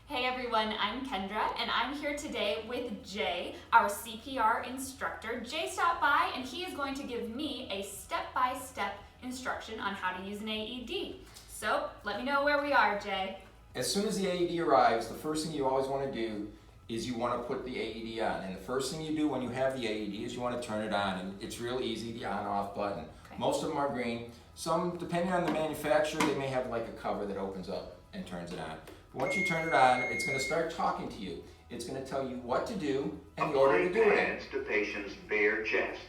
Hey everyone, I'm Kendra and I'm here today with Jay, our CPR instructor. Jay stopped by and he is going to give me a step-by-step instruction on how to use an AED. So let me know where we are, Jay. As soon as the AED arrives, the first thing you always want to do is you want to put the AED on. And the first thing you do when you have the AED is you want to turn it on. And it's real easy, the on-off button. Okay. Most of them are green. Some, depending on the manufacturer, they may have like a cover that opens up and turns it on. But once you turn it on, it's going to start talking to you. It's going to tell you what to do and the order to do it in. Pads to patient's bare chest.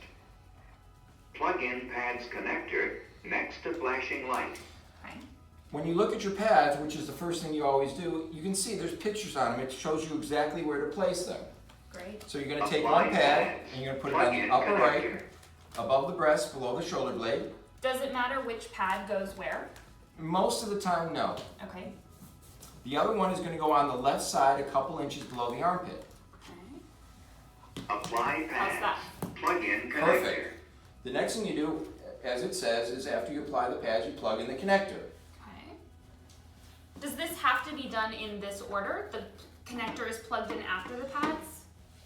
Plug in pads connector next to flashing light. Okay. When you look at your pads, which is the first thing you always do, you can see there's pictures on them. It shows you exactly where to place them. Great. So you're going to take one pad and you're going to put it on the upper right, above the breast, below the shoulder blade. Does it matter which pad goes where? Most of the time, no. Okay. The other one is going to go on the left side, a couple inches below the armpit. Okay. Apply How's pads. that? Plug in connector. Perfect. The next thing you do, as it says, is after you apply the pads, you plug in the connector. Okay. Does this have to be done in this order? The connector is plugged in after the pads?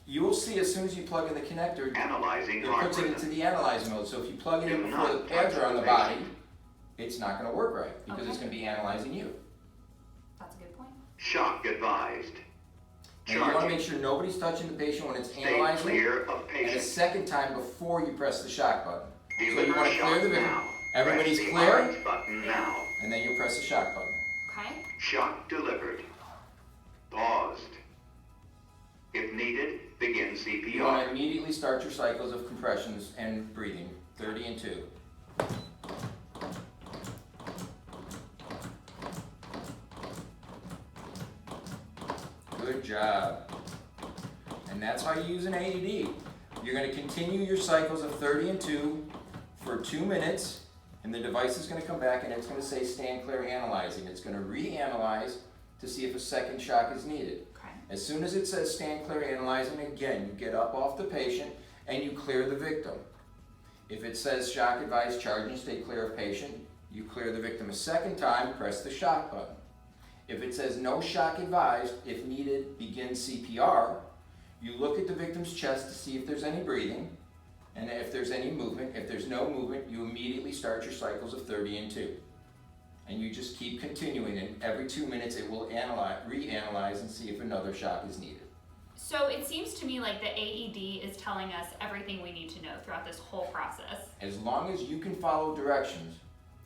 You will see as soon as you plug in the connector, Analyzing it heart puts it into rhythm. the analyze mode. So if you plug it in Do before the not pads touch are on the the body, patient. it's not going to work right because it's Okay. going to be analyzing you. That's a good point. Shock advised. And you want to Charging. make sure nobody's touching the patient when it's Stay analyzing, clear of and a patient. second time before you press the shock button. So you Deliver want to clear shock the victim. now. Everybody's Press the clear, orange button now. and then you press the shock button. Okay. Shock delivered. Paused. If needed, begin You want to CPR. immediately start your cycles of compressions and breathing, 30 and 2. Good job. And that's how you use an AED. You're going to continue your cycles of 30 and 2 for 2 minutes, and the device is going to come back and it's going to say stand clear analyzing. It's going to reanalyze to see if a second shock is needed. Okay. As soon as it says stand clear analyzing, again, you get up off the patient and you clear the victim. If it says shock advised, charge and stay clear of patient, you clear the victim a second time, press the shock button. If it says no shock advised, if needed, begin CPR, you look at the victim's chest to see if there's any breathing, and if there's any movement. If there's no movement, you immediately start your cycles of 30 and 2. And you just keep continuing, and every 2 minutes it will reanalyze and see if another shock is needed. So it seems to me like the AED is telling us everything we need to know throughout this whole process. As long as you can follow directions,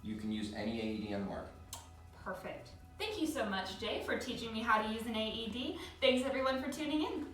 you can use any AED on the market. Perfect. Thank you so much, Jay, for teaching me how to use an AED. Thanks everyone for tuning in.